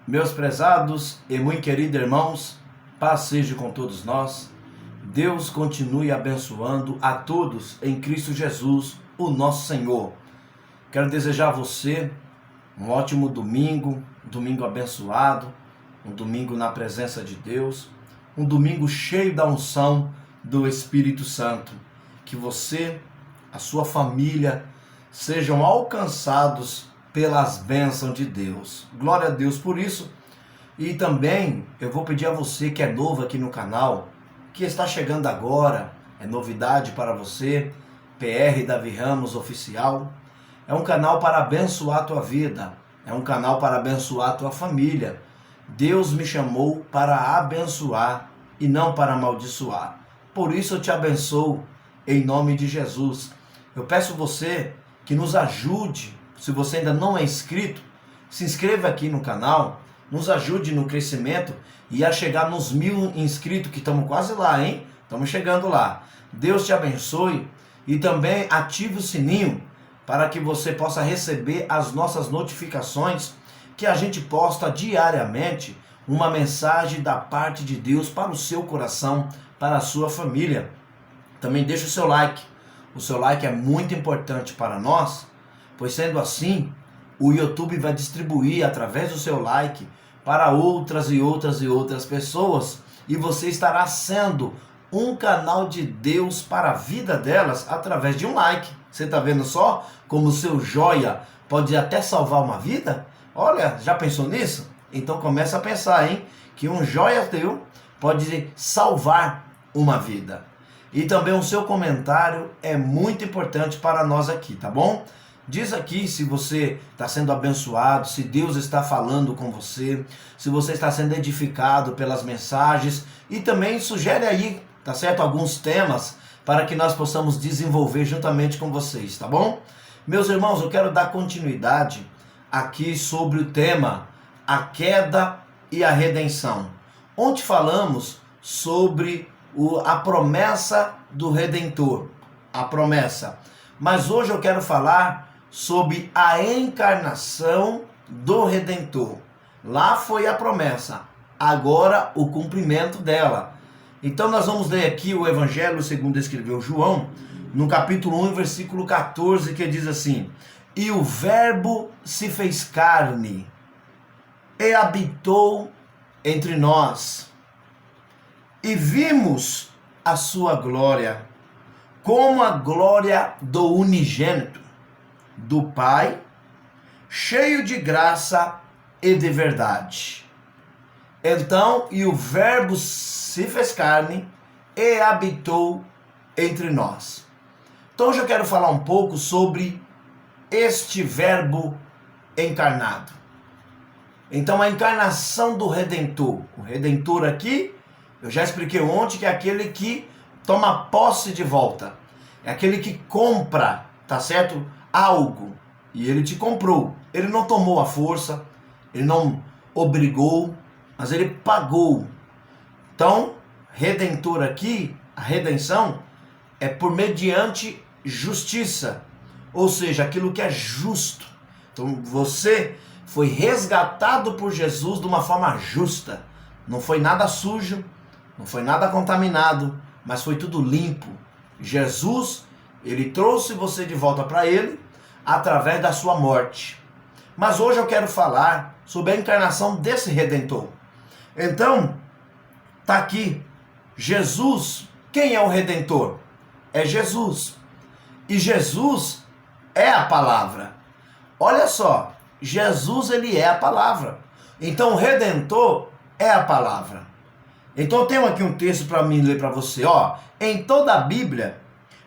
Meus prezados e muito queridos irmãos, paz seja com todos nós. Deus continue abençoando a todos em Cristo Jesus, o nosso Senhor. Quero desejar a você um ótimo domingo, um domingo abençoado, um domingo na presença de Deus, um domingo cheio da unção do Espírito Santo. Que você, a sua família, sejam alcançados pelas bênçãos de Deus. Glória a Deus por isso. E também eu vou pedir a você que é novo aqui no canal, que está chegando agora, é novidade para você, PR Davi Ramos Oficial. É um canal para abençoar a tua vida, é um canal para abençoar a tua família. Deus me chamou para abençoar e não para amaldiçoar. Por isso eu te abençoo em nome de Jesus. Eu peço você que nos ajude. Se você ainda não é inscrito, se inscreva aqui no canal, nos ajude no crescimento e a chegar nos 1000 inscritos, que estamos quase lá, hein? Estamos chegando lá. Deus te abençoe e também ative o sininho para que você possa receber as nossas notificações, que a gente posta diariamente uma mensagem da parte de Deus para o seu coração, para a sua família. Também deixa o seu like. O seu like é muito importante para nós, pois sendo assim, o YouTube vai distribuir através do seu like para outras e outras pessoas, e você estará sendo um canal de Deus para a vida delas através de um like. Você está vendo só como o seu joia pode até salvar uma vida? Olha, já pensou nisso? Então começa a pensar, hein? Que um joia teu pode salvar uma vida. E também o seu comentário é muito importante para nós aqui, tá bom? Diz aqui se você está sendo abençoado, se Deus está falando com você, se você está sendo edificado pelas mensagens, e também sugere aí, tá certo? Alguns temas para que nós possamos desenvolver juntamente com vocês, tá bom? Meus irmãos, eu quero dar continuidade aqui sobre o tema a queda e a redenção, onde falamos sobre a promessa do Redentor, a promessa. Mas hoje eu quero falar sobre a encarnação do Redentor. Lá foi a promessa, agora o cumprimento dela. Então nós vamos ler aqui o Evangelho segundo escreveu João, no capítulo 1, versículo 14, que diz assim: E o Verbo se fez carne e habitou entre nós, e vimos a sua glória, como a glória do unigênito do Pai, cheio de graça e de verdade. Então, e o Verbo se fez carne e habitou entre nós. Então hoje eu quero falar um pouco sobre este Verbo encarnado. Então a encarnação do Redentor. O Redentor aqui, eu já expliquei ontem, que é aquele que toma posse de volta. É aquele que compra, tá certo? Algo. E ele te comprou. Ele não tomou a força, ele não obrigou, mas ele pagou. Então, Redentor aqui, a redenção, é por mediante justiça. Ou seja, aquilo que é justo. Então você foi resgatado por Jesus de uma forma justa. Não foi nada sujo, não foi nada contaminado, mas foi tudo limpo. Jesus, ele trouxe você de volta para ele através da sua morte. Mas hoje eu quero falar sobre a encarnação desse Redentor. Então, tá aqui, Jesus. Quem é o Redentor? É Jesus. E Jesus é a palavra. Olha só, Jesus, ele é a palavra. Então o Redentor é a palavra. Então eu tenho aqui um texto para mim ler para você, ó. Em toda a Bíblia,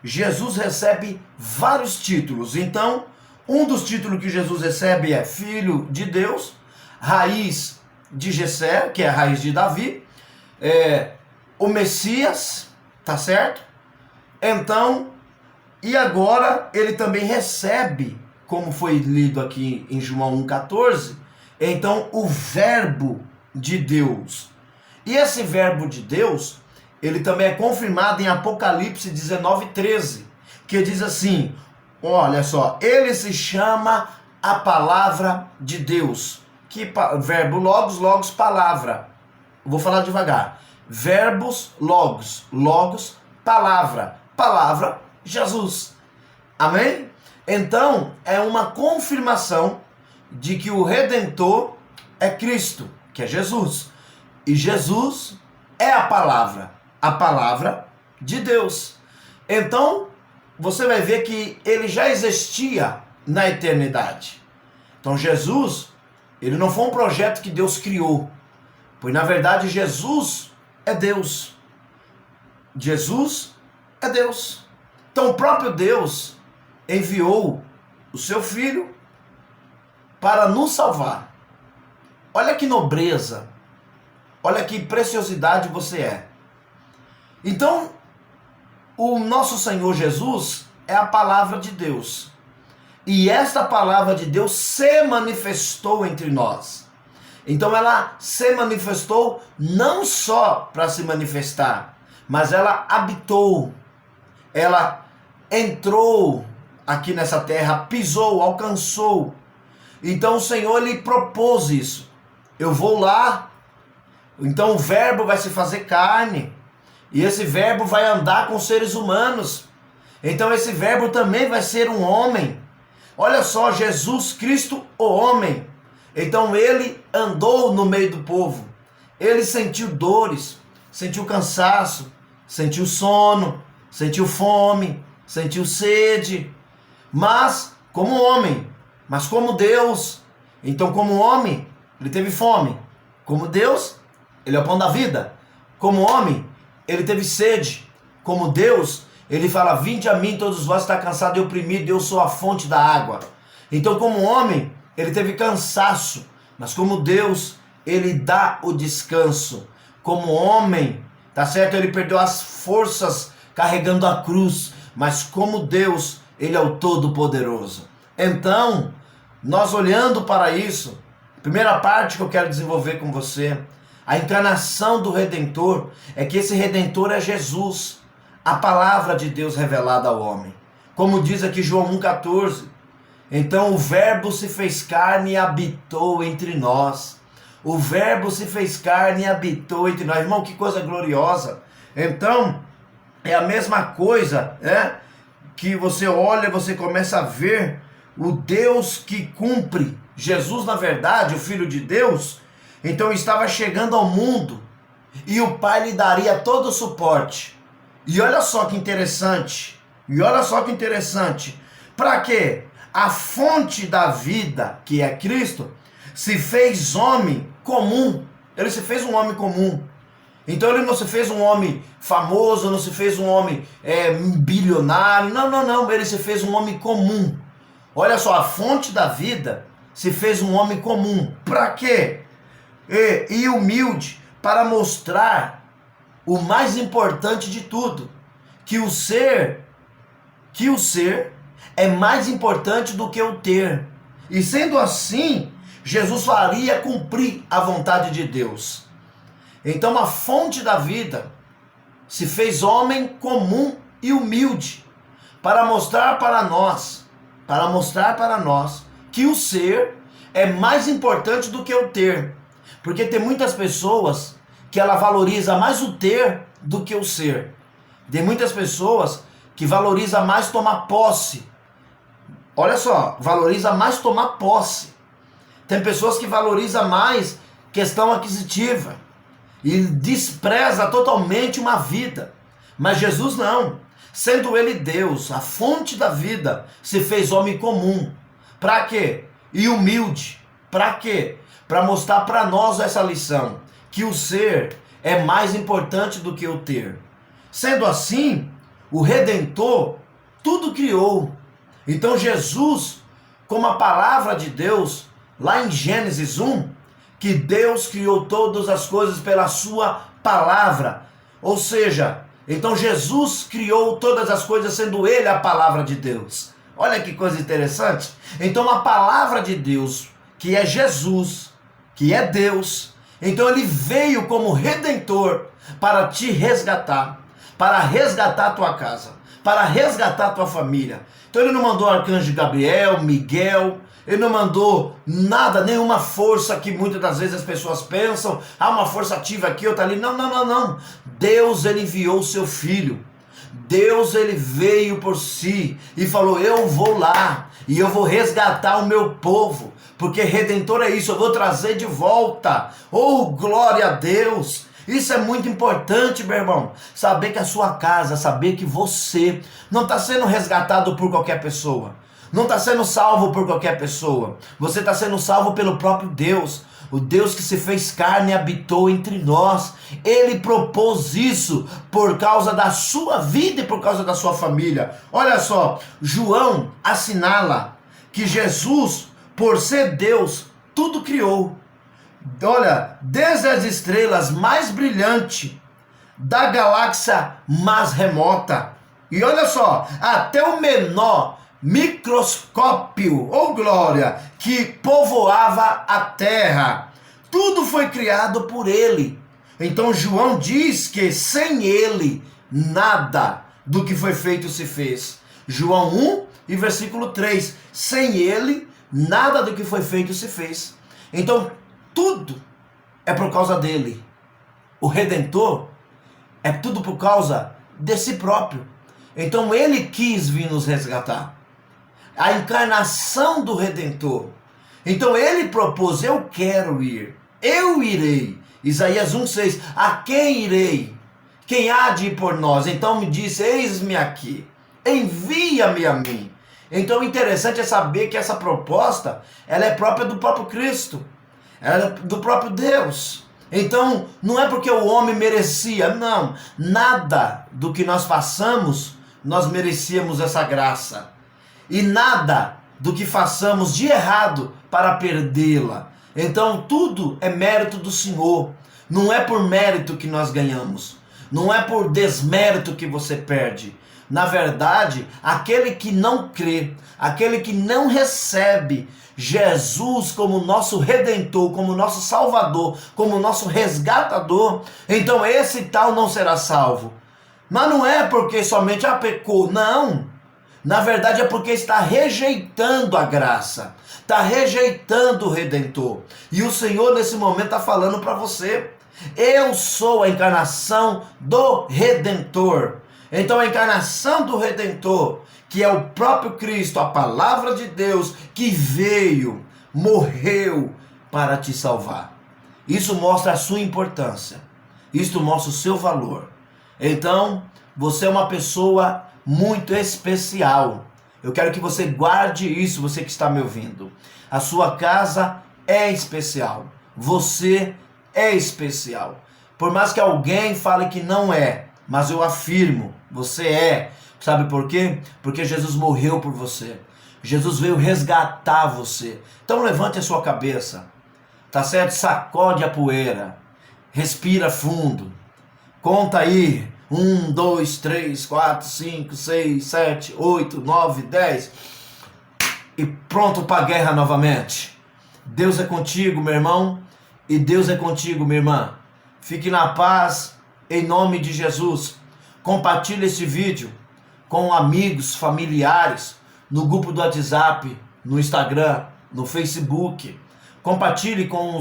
Jesus recebe vários títulos. Então, um dos títulos que Jesus recebe é Filho de Deus, Raiz de Jessé, que é a raiz de Davi, o Messias, tá certo? Então, e agora ele também recebe, como foi lido aqui em João 1,14, então o Verbo de Deus. E esse Verbo de Deus, ele também é confirmado em Apocalipse 19:13, que diz assim, olha só, ele se chama a palavra de Deus. verbo logos, logos palavra. Vou falar devagar. Verbos logos, logos palavra, palavra Jesus. Amém? Então é uma confirmação de que o Redentor é Cristo, que é Jesus. E Jesus é a palavra de Deus. Então você vai ver que ele já existia na eternidade. Então Jesus, ele não foi um projeto que Deus criou, pois na verdade Jesus é Deus. Jesus é Deus. Então o próprio Deus enviou o seu Filho para nos salvar. Olha que nobreza, olha que preciosidade você é. Então, o nosso Senhor Jesus é a palavra de Deus. E esta palavra de Deus se manifestou entre nós. Então ela se manifestou não só para se manifestar, mas ela habitou, ela entrou aqui nessa terra, pisou, alcançou. Então o Senhor lhe propôs isso. Eu vou lá, então o verbo vai se fazer carne, e esse verbo vai andar com seres humanos. Então esse verbo também vai ser um homem. Olha só, Jesus Cristo, o homem. Então ele andou no meio do povo. Ele sentiu dores, sentiu cansaço, sentiu sono, sentiu fome, sentiu sede. Mas como homem, mas como Deus. Então como homem, ele teve fome. Como Deus, ele é o pão da vida. Como homem, ele teve sede. Como Deus, ele fala: vinde a mim todos vós que está cansado e oprimido, eu sou a fonte da água. Então como homem, ele teve cansaço, mas como Deus, ele dá o descanso. Como homem, tá certo? Ele perdeu as forças carregando a cruz, mas como Deus, ele é o Todo-Poderoso. Então, nós olhando para isso, primeira parte que eu quero desenvolver com você, a encarnação do Redentor, é que esse Redentor é Jesus, a palavra de Deus revelada ao homem. Como diz aqui João 1,14, então o verbo se fez carne e habitou entre nós. O verbo se fez carne e habitou entre nós. Irmão, que coisa gloriosa. Então, é a mesma coisa, né? Que você olha, você começa a ver o Deus que cumpre. Jesus, na verdade, o Filho de Deus, então estava chegando ao mundo e o Pai lhe daria todo o suporte. E olha só que interessante, para quê? A fonte da vida, que é Cristo, se fez homem comum. Ele se fez um homem comum. Então ele não se fez um homem famoso, não se fez um homem bilionário. Não. Ele se fez um homem comum. Olha só, a fonte da vida se fez um homem comum. Para quê? E humilde, para mostrar o mais importante de tudo, que o ser é mais importante do que o ter. E sendo assim, Jesus faria cumprir a vontade de Deus. Então a fonte da vida se fez homem comum e humilde, para mostrar para nós que o ser é mais importante do que o ter. Porque tem muitas pessoas que ela valoriza mais o ter do que o ser. Tem muitas pessoas que valoriza mais tomar posse. Olha só, valoriza mais tomar posse. Tem pessoas que valorizam mais questão aquisitiva e despreza totalmente uma vida. Mas Jesus não. Sendo ele Deus, a fonte da vida, se fez homem comum. Para quê? E humilde. Para quê? Para mostrar para nós essa lição, que o ser é mais importante do que o ter. Sendo assim, o Redentor tudo criou. Então Jesus, como a palavra de Deus, lá em Gênesis 1, que Deus criou todas as coisas pela sua palavra. Ou seja, então Jesus criou todas as coisas sendo ele a palavra de Deus. Olha que coisa interessante. Então a palavra de Deus, que é Jesus, que é Deus, então ele veio como Redentor para te resgatar, para resgatar a tua casa, para resgatar a tua família. Então ele não mandou o arcanjo Gabriel, Miguel, Ele não mandou nada, nenhuma força que muitas das vezes as pessoas pensam, uma força ativa aqui, outra ali. Não, não, não, não. Deus, ele enviou o seu filho. Deus, ele veio por si e falou, eu vou lá e eu vou resgatar o meu povo, porque Redentor é isso, eu vou trazer de volta. Oh, glória a Deus! Isso é muito importante, meu irmão, saber que a sua casa, saber que você não está sendo resgatado por qualquer pessoa, não está sendo salvo por qualquer pessoa, você está sendo salvo pelo próprio Deus. O Deus que se fez carne e habitou entre nós, ele propôs isso por causa da sua vida e por causa da sua família. Olha só, João assinala que Jesus, por ser Deus, tudo criou. Olha, desde as estrelas mais brilhantes da galáxia mais remota, e olha só, até o menor microscópio, oh glória, que povoava a terra, tudo foi criado por ele. Então João diz que sem ele nada do que foi feito se fez. João 1 e versículo 3, sem ele nada do que foi feito se fez. Então tudo é por causa dele. O Redentor é tudo por causa de si próprio. Então ele quis vir nos resgatar. A encarnação do Redentor. Então ele propôs, eu quero ir, eu irei. Isaías 1,6, a quem irei? Quem há de ir por nós? Então me disse, eis-me aqui, envia-me a mim. Então o interessante é saber que essa proposta, ela é própria do próprio Cristo, ela é do próprio Deus. Então não é porque o homem merecia, não, nada do que nós façamos, nós merecíamos essa graça. E nada do que façamos de errado para perdê-la. Então tudo é mérito do Senhor. Não é por mérito que nós ganhamos. Não é por desmérito que você perde. Na verdade, aquele que não crê, aquele que não recebe Jesus como nosso Redentor, como nosso Salvador, como nosso resgatador, então esse tal não será salvo. Mas não é porque somente pecou, não. Na verdade é porque está rejeitando a graça, está rejeitando o Redentor. E o Senhor nesse momento está falando para você, eu sou a encarnação do Redentor. Então a encarnação do Redentor, que é o próprio Cristo, a palavra de Deus, que veio, morreu para te salvar. Isso mostra a sua importância, isso mostra o seu valor. Então você é uma pessoa muito especial. Eu quero que você guarde isso, você que está me ouvindo. A sua casa é especial. Você é especial. Por mais que alguém fale que não é, mas eu afirmo, você é. Sabe por quê? Porque Jesus morreu por você. Jesus veio resgatar você. Então levante a sua cabeça, tá certo? Sacode a poeira. Respira fundo. Conta aí. 1, 2, 3, 4, 5, 6, 7, 8, 9, 10. E pronto para a guerra novamente. Deus é contigo, meu irmão. E Deus é contigo, minha irmã. Fique na paz, em nome de Jesus. Compartilhe esse vídeo com amigos, familiares, no grupo do WhatsApp, no Instagram, no Facebook. Compartilhe com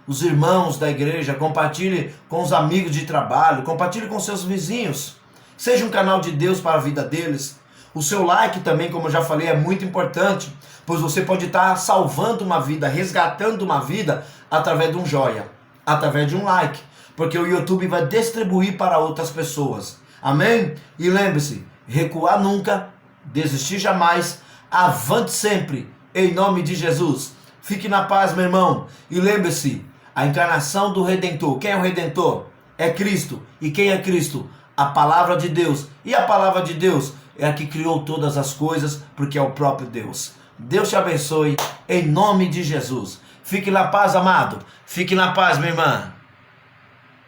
os irmãos da igreja, compartilhe com os amigos de trabalho, compartilhe com seus vizinhos. Seja um canal de Deus para a vida deles. O seu like também, como eu já falei, é muito importante, pois você pode estar salvando uma vida, resgatando uma vida através de um joia, através de um like, porque o YouTube vai distribuir para outras pessoas. Amém? E lembre-se, recuar nunca, desistir jamais, avante sempre, em nome de Jesus. Fique na paz, meu irmão, e lembre-se, a encarnação do Redentor. Quem é o Redentor? É Cristo. E quem é Cristo? A palavra de Deus. E a palavra de Deus é a que criou todas as coisas, porque é o próprio Deus. Deus te abençoe, em nome de Jesus. Fique na paz, amado. Fique na paz, minha irmã.